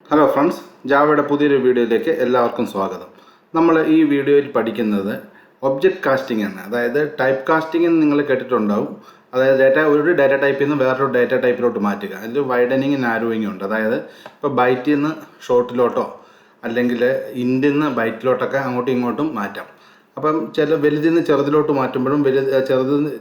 Hello friends, ജാവയുടെ പുതിയൊരു വീഡിയോയിലേക്ക് എല്ലാവർക്കും സ്വാഗതം. നമ്മൾ ഈ വീഡിയോയിൽ പഠിക്കുന്നത് ഒബ്ജക്റ്റ് കാസ്റ്റിംഗ് ആണ്. അതായത് ടൈപ്പ് കാസ്റ്റിംഗ് എന്ന് നിങ്ങൾ കേട്ടിട്ടുണ്ടാവും. അതായത് ഒരു ഡാറ്റ ടൈപ്പിൽ നിന്ന് വേറൊരു ഡാറ്റ ടൈപ്പിലോട്ട് മാറ്റുക. അതിൽ വൈഡനിങ് നാരോയിങ് ഉണ്ട്. അതായത് ഇപ്പോൾ ബൈറ്റിൽ നിന്ന് ഷോർട്ടിലോട്ടോ അല്ലെങ്കിൽ ഇൻറ്റിൽ നിന്ന് ബൈറ്റിലോട്ടൊക്കെ അങ്ങോട്ടും ഇങ്ങോട്ടും മാറ്റാം. അപ്പം വലുതിൽ നിന്ന് ചെറുതിലോട്ട് മാറ്റുമ്പോഴും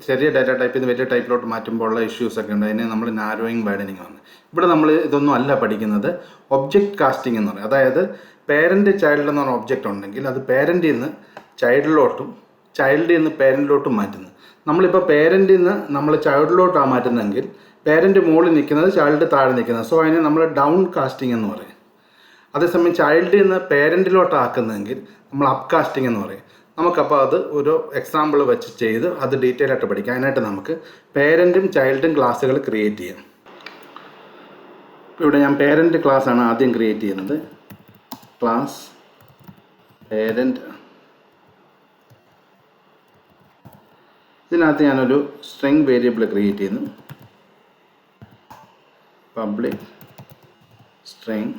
ചെറിയ ഡാറ്റ ടൈപ്പിൽ നിന്ന് വലിയ ടൈപ്പിലോട്ട് മാറ്റുമ്പോഴുള്ള ഇഷ്യൂസൊക്കെ ഉണ്ട്. അതിനെ നമ്മൾ നാരോയിങ് വൈഡനിങ് ആണ്. ഇവിടെ നമ്മൾ ഇതൊന്നും അല്ല പഠിക്കുന്നത്, ഒബ്ജക്റ്റ് കാസ്റ്റിംഗ് എന്ന് പറയും. അതായത് പേരൻറ്റ് ചൈൽഡ് എന്ന് പറഞ്ഞ ഒബ്ജക്റ്റ് ഉണ്ടെങ്കിൽ അത് പേരൻറ്റിൽ നിന്ന് ചൈൽഡിലോട്ടും ചൈൽഡിൽ നിന്ന് പേരൻറ്റിലോട്ടും മാറ്റുന്നു. നമ്മളിപ്പോൾ പേരൻറ്റിൽ നിന്ന് നമ്മൾ ചൈൽഡിലോട്ടാണ് മാറ്റുന്നതെങ്കിൽ പേരൻറ്റ് മുകളിൽ നിൽക്കുന്നത്, ചൈൽഡ് താഴെ നിൽക്കുന്നത്. സോ അതിനെ നമ്മൾ ഡൗൺ കാസ്റ്റിംഗ് എന്ന് പറയും. അതേസമയം ചൈൽഡിൽ നിന്ന് പേരൻറ്റിലോട്ടാക്കുന്നതെങ്കിൽ നമ്മൾ അപ്പ് കാസ്റ്റിംഗ് എന്ന് പറയും. നമുക്കപ്പോൾ അത് ഒരു എക്സാമ്പിൾ വെച്ച് ചെയ്ത് അത് ഡീറ്റെയിൽ ആയിട്ട് പഠിക്കാം. അതിനായിട്ട് നമുക്ക് പേരൻറ്റും ചൈൽഡും ക്ലാസ്സുകൾ ക്രിയേറ്റ് ചെയ്യാം. ഇവിടെ ഞാൻ പേരൻറ്റ് ക്ലാസ്സാണ് ആദ്യം ക്രിയേറ്റ് ചെയ്യുന്നത്. Class parent. ഇതിനകത്ത് ഞാനൊരു സ്ട്രിംഗ് വേരിയബിൾ ക്രിയേറ്റ് ചെയ്യുന്നു. Public string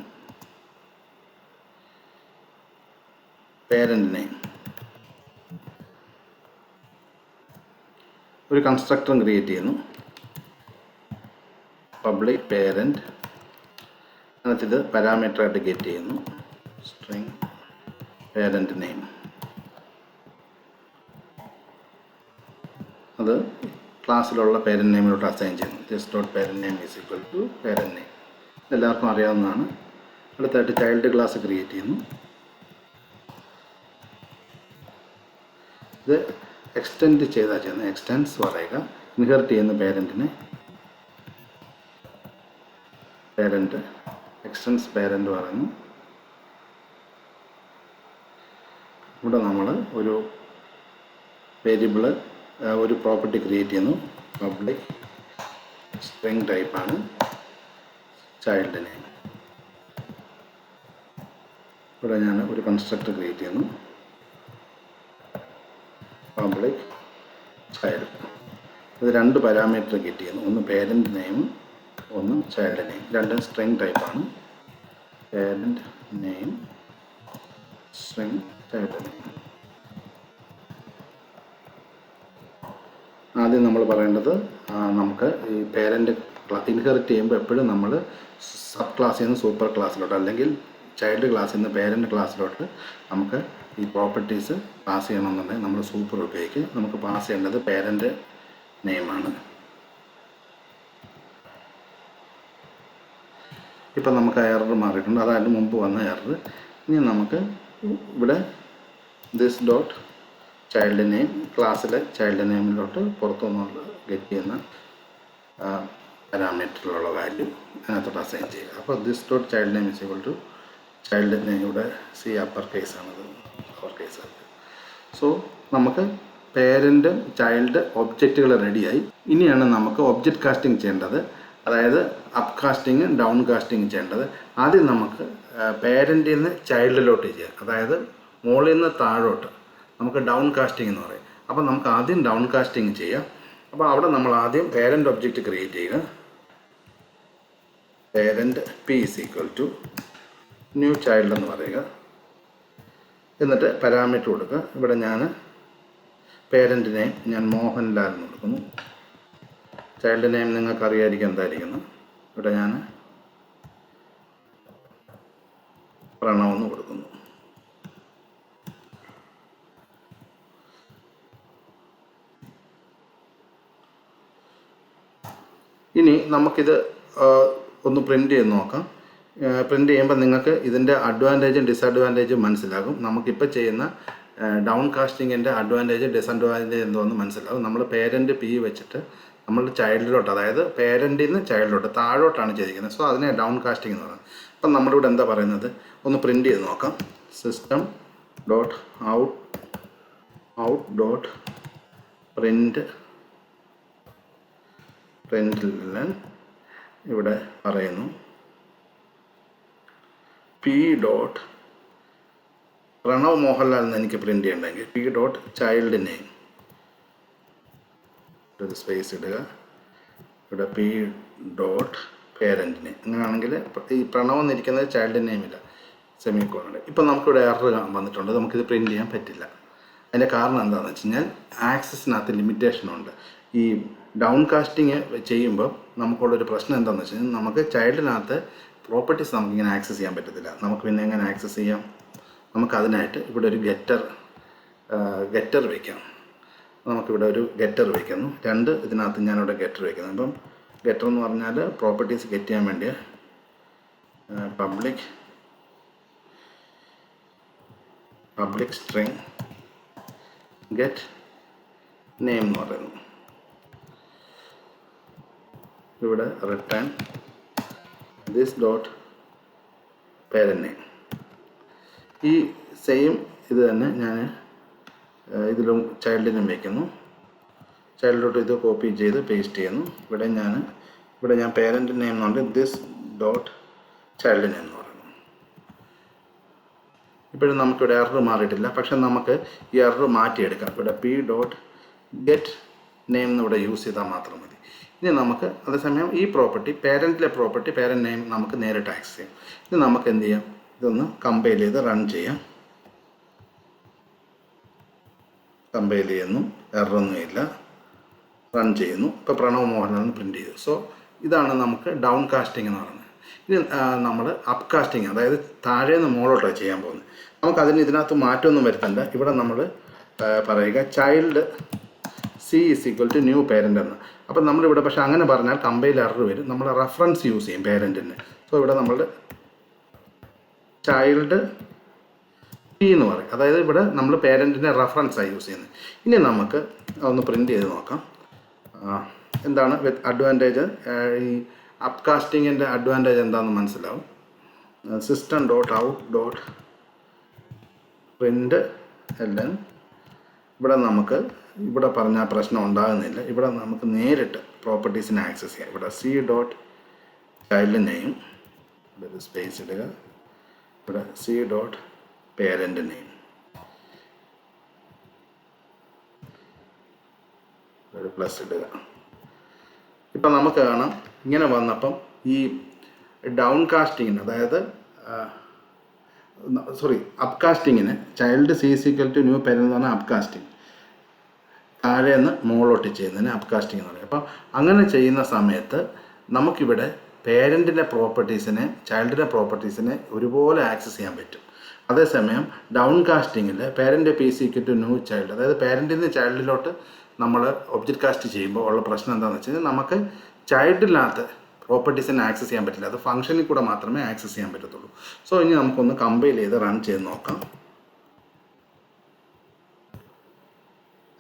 parent name. ഒരു കൺസ്ട്രക്ടറും ക്രിയേറ്റ് ചെയ്യുന്നു. Public parent. അതിനകത്ത് ഇത് പാരാമീറ്ററായിട്ട് ഗെറ്റ് ചെയ്യുന്നു. String parent name. അത് ക്ലാസ്സിലുള്ള പേരൻറ്റ് നെയിമിലോട്ട് അസൈൻ ചെയ്യുന്നു. Just dot parent name is equal to parent name. എല്ലാവർക്കും അറിയാവുന്നതാണ്. അടുത്തായിട്ട് ചൈൽഡ് ക്ലാസ് ക്രിയേറ്റ് ചെയ്യുന്നു. ഇത് എക്സ്റ്റെൻഡ് ചെയ്താൽ ചെയ്യുന്നത്. എക്സ്റ്റെൻസ് പറയുക. ഇൻഹെറിറ്റ് ചെയ്യുന്ന പേരൻറ്റിനെ പേരൻറ്റ് എക്സ്റ്റെൻസ് പേരൻറ്റ് പറയുന്നു. ഇവിടെ നമ്മൾ ഒരു വേരിയബിള് ഒരു പ്രോപ്പർട്ടി ക്രിയേറ്റ് ചെയ്യുന്നു. പബ്ലിക് സ്ട്രിംഗ് ടൈപ്പാണ് ചൈൽഡ് നെയിം. ഇവിടെ ഞാൻ ഒരു കൺസ്ട്രക്ടർ ക്രിയേറ്റ് ചെയ്യുന്നു. Public child. ഇത് രണ്ട് പാരാമീറ്റർ ഗെറ്റ് ചെയ്യുന്നു. ഒന്ന് പേരൻറ്റ് നെയിം, ഒന്ന് ചൈൽഡ് നെയിം. രണ്ടും സ്ട്രിംഗ് ടൈപ്പാണ്. Parent name string child name. ആദ്യം നമ്മൾ പറയേണ്ടത്, നമുക്ക് ഈ പേരൻറ്റ് ഇൻഹെറിറ്റ് ചെയ്യുമ്പോൾ എപ്പോഴും നമ്മൾ സബ് ക്ലാസ്സിൽ നിന്ന് സൂപ്പർ ക്ലാസ്സിലോട്ട് അല്ലെങ്കിൽ ചൈൽഡ് ക്ലാസ്സിൽ നിന്ന് പേരൻറ്റ് ക്ലാസ്സിലോട്ട് നമുക്ക് ഈ പ്രോപ്പർട്ടീസ് പാസ് ചെയ്യണമെന്നുണ്ടെങ്കിൽ നമ്മൾ സൂപ്പർ ഉപയോഗിക്കും. നമുക്ക് പാസ് ചെയ്യേണ്ടത് പേരൻറ്റ് നെയിമാണ്. ഇപ്പം നമുക്ക് എറർ മാറിയിട്ടുണ്ട്. അതായത് മുമ്പ് വന്ന എറർ. ഇനി നമുക്ക് ഇവിടെ ദിസ് ഡോട്ട് ചൈൽഡ് നെയിം ക്ലാസ്സിലെ ചൈൽഡ് നെയിമിലോട്ട് പുറത്തുനിന്നുള്ള ഗെറ്റ് ചെയ്യുന്ന പാരാമീറ്ററിലുള്ള വാല്യൂ അതിനകത്തോട്ട് അസൈൻ ചെയ്യുക. അപ്പോൾ this dot child name is equal to child name. ഇവിടെ സി അപ്പർ കേസാണത്, അപ്പർ കേസാണ്. സോ നമുക്ക് പേരൻറ്റും ചൈൽഡ് ഒബ്ജക്റ്റുകൾ റെഡിയായി. ഇനിയാണ് നമുക്ക് ഒബ്ജക്റ്റ് കാസ്റ്റിംഗ് ചെയ്യേണ്ടത്. അതായത് അപ്പ് കാസ്റ്റിങ് ഡൗൺ കാസ്റ്റിംഗ് ചെയ്യേണ്ടത്. ആദ്യം നമുക്ക് പേരൻറ്റിൽ നിന്ന് ചൈൽഡിലോട്ട് ചെയ്യാം. അതായത് മുകളിൽ നിന്ന് താഴോട്ട് നമുക്ക് ഡൗൺ കാസ്റ്റിംഗ് എന്ന് പറയും. അപ്പോൾ നമുക്ക് ആദ്യം ഡൗൺ കാസ്റ്റിംഗ് ചെയ്യാം. അപ്പോൾ അവിടെ നമ്മൾ ആദ്യം പേരൻറ്റ് ഒബ്ജക്റ്റ് ക്രിയേറ്റ് ചെയ്യുക. Parent P is equal to new child എന്ന് പറയുക. എന്നിട്ട് പാരാമീറ്റർ കൊടുക്കുക. ഇവിടെ ഞാൻ പേരൻറ്റ് നെയിം ഞാൻ മോഹൻലാൽ എന്ന് കൊടുക്കുന്നു. ചൈൽഡ് നെയിം നിങ്ങൾക്ക് അറിയാതിരിക്കും എന്തായിരിക്കുന്നു. ഇവിടെ ഞാൻ പ്രണവ് എന്ന് കൊടുക്കുന്നു. ഇനി നമുക്കിത് ഒന്ന് പ്രിൻ്റ് ചെയ്ത് നോക്കാം. പ്രിൻ്റ് ചെയ്യുമ്പോൾ നിങ്ങൾക്ക് ഇതിൻ്റെ അഡ്വാൻറ്റേജും ഡിസഡ്വാൻറ്റേജും മനസ്സിലാകും. നമുക്കിപ്പോൾ ചെയ്യുന്ന ഡൗൺ കാസ്റ്റിങ്ങിൻ്റെ അഡ്വാൻറ്റേജ് ഡിസഡ്വാൻറ്റേജ് എന്തോന്ന് മനസ്സിലാകും. നമ്മൾ പേരൻറ്റ് പി വെച്ചിട്ട് നമ്മൾ ചൈൽഡിലോട്ട്, അതായത് പേരൻറ്റിൽ നിന്ന് ചൈൽഡിലോട്ട് താഴോട്ടാണ് ചെയ്തിരിക്കുന്നത്. സോ അതിനെ ഡൗൺ കാസ്റ്റിംഗ് എന്ന് പറയുന്നത്. അപ്പം നമ്മളിവിടെ എന്താ പറയുന്നത്, ഒന്ന് പ്രിൻ്റ് ചെയ്ത് നോക്കാം. System dot out dot print ഇവിടെ പറയുന്നു പി ഡോട്ട് പ്രണവ് മോഹൻലാൽ എന്ന് എനിക്ക് പ്രിൻ്റ് ചെയ്യണമെങ്കിൽ പി ഡോട്ട് ചൈൽഡ് നെയിം ഒരു സ്പേസ് ഇടുക. ഇവിടെ പി ഡോട്ട് പേരൻറ്റിനെ. അങ്ങനെയാണെങ്കിൽ ഈ പ്രണവ് എന്നിരിക്കുന്നത് ചൈൽഡ് നെയിമില്ല, സെമിക്കോളുണ്ട്. ഇപ്പം നമുക്കിവിടെ എറർ വന്നിട്ടുണ്ട്, നമുക്കിത് പ്രിൻറ്റ് ചെയ്യാൻ പറ്റില്ല. അതിൻ്റെ കാരണം എന്താണെന്ന് വെച്ച് കഴിഞ്ഞാൽ ആക്സസിനകത്ത് ലിമിറ്റേഷനുണ്ട്. ഈ ഡൗൺ കാസ്റ്റിങ് ചെയ്യുമ്പോൾ നമുക്കുള്ളൊരു പ്രശ്നം എന്താണെന്ന് വെച്ച് കഴിഞ്ഞാൽ നമുക്ക് ചൈൽഡിനകത്ത് പ്രോപ്പർട്ടീസ് നമുക്കിങ്ങനെ ആക്സസ് ചെയ്യാൻ പറ്റത്തില്ല. നമുക്ക് പിന്നെ എങ്ങനെ ആക്സസ് ചെയ്യാം? നമുക്കതിനായിട്ട് ഇവിടെ ഒരു ഗെറ്റർ വയ്ക്കാം. നമുക്കിവിടെ ഒരു ഗെറ്റർ വയ്ക്കുന്നു. ഇതിനകത്ത് ഞാനിവിടെ ഗെറ്റർ വയ്ക്കുന്നു. അപ്പം ഗെറ്റർ എന്ന് പറഞ്ഞാൽ പ്രോപ്പർട്ടീസ് ഗെറ്റ് ചെയ്യാൻ വേണ്ടി പബ്ലിക് സ്ട്രിങ് ഗെറ്റ് നെയിം എന്ന് പറയുന്നു. ഇവിടെ return this dot parent name. ഈ സെയിം ഇത് തന്നെ ഞാൻ ഇതിലും ചൈൽഡിനും വയ്ക്കുന്നു. ചൈൽഡിലോട്ട് ഇത് കോപ്പി ചെയ്ത് പേസ്റ്റ് ചെയ്യുന്നു. ഇവിടെ ഞാൻ പേരൻറ്റ് നെയിം എന്നുണ്ട് ദിസ് ഡോട്ട് ചൈൽഡ് നെയിം എന്ന് പറയുന്നു. ഇപ്പോഴും നമുക്കിവിടെ എറർ മാറിയിട്ടില്ല, പക്ഷെ നമുക്ക് ഈ എറർ മാറ്റിയെടുക്കാം. ഇവിടെ പി ഡോട്ട് ഗെറ്റ് നെയിം എന്നിവിടെ യൂസ് ചെയ്താൽ മാത്രം മതി. ഇനി നമുക്ക് അതേസമയം ഈ പേരൻറ്റ് നെയിം നമുക്ക് നേരിട്ട് ആക്സസ് ചെയ്യാം. ഇനി നമുക്ക് എന്ത് ചെയ്യാം? ഇതൊന്ന് കമ്പൈൽ ചെയ്ത് റൺ ചെയ്യാം. കമ്പൈൽ ചെയ്യുന്നു, എററൊന്നുമില്ല, റൺ ചെയ്യുന്നു. ഇപ്പോൾ പ്രണവ് മോഹനാണ് പ്രിൻറ്റ് ചെയ്തു. സോ ഇതാണ് നമുക്ക് ഡൗൺ കാസ്റ്റിംഗ് എന്ന് പറയുന്നത്. ഇനി നമ്മൾ അപ്പ് കാസ്റ്റിംഗ്, അതായത് താഴെ നിന്ന് മുകളിലോട്ടാണ് ചെയ്യാൻ പോകുന്നത്. നമുക്കതിന് ഇതിനകത്ത് മാറ്റമൊന്നും വരുത്തണ്ട. ഇവിടെ നമ്മൾ പറയുക ചൈൽഡ് സി = ന്യൂ പേരൻ്റ് എന്ന്. അപ്പം നമ്മളിവിടെ പക്ഷേ അങ്ങനെ പറഞ്ഞാൽ കമ്പൈൽ എറർ വരും. നമ്മൾ റെഫറൻസ് യൂസ് ചെയ്യും പേരൻറ്റിന്. സോ ഇവിടെ നമ്മൾ ചൈൽഡ് പി എന്ന് പറയും. അതായത് ഇവിടെ നമ്മൾ പേരൻറ്റിൻ്റെ റെഫറൻസാണ് യൂസ് ചെയ്യുന്നത്. ഇനി നമുക്ക് ഒന്ന് പ്രിൻറ്റ് ചെയ്ത് നോക്കാം. എന്താണ് അഡ്വാൻറ്റേജ്? ഈ അപ്പ് കാസ്റ്റിങ്ങിൻ്റെ അഡ്വാൻറ്റേജ് എന്താണെന്ന് മനസ്സിലാവും. system.out.println. ഇവിടെ പറഞ്ഞാൽ പ്രശ്നം ഉണ്ടാകുന്നില്ല. ഇവിടെ നമുക്ക് നേരിട്ട് പ്രോപ്പർട്ടീസിനെ ആക്സസ് ചെയ്യാം. ഇവിടെ സി ഡോട്ട് ചൈൽഡ് നെയിം, ഇവിടെ സ്പേസ് ഇടുക. ഇവിടെ സി ഡോട്ട് പേരൻ്റ് നെയിം, ഒരു പ്ലസ് ഇടുക. ഇപ്പം നമുക്ക് കാണാം ഇങ്ങനെ വന്നപ്പം ഈ ഡൗൺ കാസ്റ്റിങ്ങിന്, അതായത് അപ്പ് കാസ്റ്റിങ്ങിന് ചൈൽഡ് സി = ന്യൂ പേരൻ്റ് എന്ന് പറഞ്ഞാൽ അപ്പ് കാസ്റ്റിംഗ്, താഴെ നിന്ന് മുകളിലോട്ട് ചെയ്യുന്നതിന് അപ്പ് കാസ്റ്റിംഗ് എന്ന് പറയും. അപ്പം അങ്ങനെ ചെയ്യുന്ന സമയത്ത് നമുക്കിവിടെ പേരൻറ്റിൻ്റെ പ്രോപ്പർട്ടീസിനെ ചൈൽഡിൻ്റെ പ്രോപ്പർട്ടീസിനെ ഒരുപോലെ ആക്സസ് ചെയ്യാൻ പറ്റും. അതേസമയം ഡൗൺ കാസ്റ്റിങ്ങിൽ പേരൻ്റ് = ന്യൂ ചൈൽഡ്, അതായത് പേരൻറ്റിൽ നിന്ന് ചൈൽഡിലോട്ട് നമ്മൾ ഒബ്ജക്റ്റ് കാസ്റ്റ് ചെയ്യുമ്പോൾ ഉള്ള പ്രശ്നം എന്താണെന്ന് വെച്ച് കഴിഞ്ഞാൽ നമുക്ക് ചൈൽഡിനകത്ത് പ്രോപ്പർട്ടീസിനെ ആക്സസ് ചെയ്യാൻ പറ്റില്ല. അത് ഫംഗ്ഷനിൽ കൂടെ മാത്രമേ ആക്സസ് ചെയ്യാൻ പറ്റത്തുള്ളൂ. സോ ഇനി നമുക്കൊന്ന് കമ്പൈൽ ചെയ്ത് റൺ ചെയ്ത് നോക്കാം.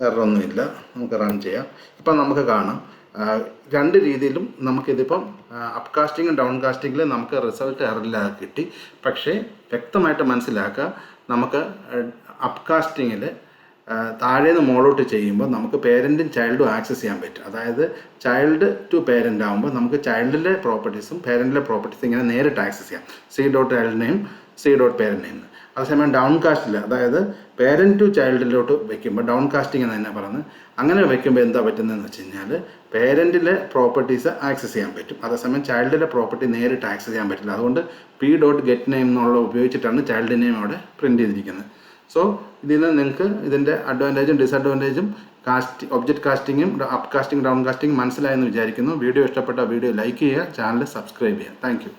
എററൊന്നുമില്ല, നമുക്ക് റൺ ചെയ്യാം. ഇപ്പം നമുക്ക് കാണാം രണ്ട് രീതിയിലും നമുക്കിതിപ്പം അപ്പ് കാസ്റ്റിങ്ങും ഡൗൺ കാസ്റ്റിങ്ങിൽ നമുക്ക് റിസൾട്ട് എററില്ലാതെ കിട്ടി. പക്ഷേ വ്യക്തമായിട്ട് മനസ്സിലാക്കുക, നമുക്ക് അപ്പ് കാസ്റ്റിങ്ങിൽ താഴെ നിന്ന് മുകളിലോട്ട് ചെയ്യുമ്പോൾ നമുക്ക് പേരൻറ്റും ചൈൽഡും ആക്സസ് ചെയ്യാൻ പറ്റും. അതായത് ചൈൽഡ് ടു പേരൻ്റ് ആകുമ്പോൾ നമുക്ക് ചൈൽഡിലെ പ്രോപ്പർട്ടീസും പേരൻറ്റിലെ പ്രോപ്പർട്ടീസും ഇങ്ങനെ നേരിട്ട് ആക്സസ് ചെയ്യാം. C dot child name, C dot parent name. അതേസമയം ഡൗൺ കാസ്റ്റിൽ, അതായത് പേരൻറ്റ് ടു ചൈൽഡിലോട്ട് വയ്ക്കുമ്പോൾ ഡൗൺ കാസ്റ്റിംഗ് എന്ന് തന്നെ പറയുന്നത്, അങ്ങനെ വയ്ക്കുമ്പോൾ എന്താ പറ്റുന്നതെന്ന് വെച്ച് കഴിഞ്ഞാൽ പേരൻറ്റിലെ പ്രോപ്പർട്ടീസ് ആക്സസ് ചെയ്യാൻ പറ്റും. അതേസമയം ചൈൽഡിലെ പ്രോപ്പർട്ടി നേരിട്ട് ആക്സസ് ചെയ്യാൻ പറ്റില്ല. അതുകൊണ്ട് പി ഡോട്ട് ഗെറ്റ് നെയിം എന്നുള്ള ഉപയോഗിച്ചിട്ടാണ് ചൈൽഡ് നെയിം അവിടെ പ്രിൻറ്റ് ചെയ്തിരിക്കുന്നത്. സോ ഇതിൽ നിന്ന് നിങ്ങൾക്ക് ഇതിൻ്റെ അഡ്വാൻറ്റേജും ഡിസഡ്വാൻറ്റേജും ഒബ്ജക്റ്റ് കാസ്റ്റിങ്ങും അപ്പ് കാസ്റ്റിംഗ് ഡൗൺ കാസ്റ്റിംഗ് മനസ്സിലായെന്ന് വിചാരിക്കുന്നു. വീഡിയോ ഇഷ്ടപ്പെട്ട വീഡിയോ ലൈക്ക് ചെയ്യുക, ചാനൽ സബ്സ്ക്രൈബ് ചെയ്യുക. Thank U.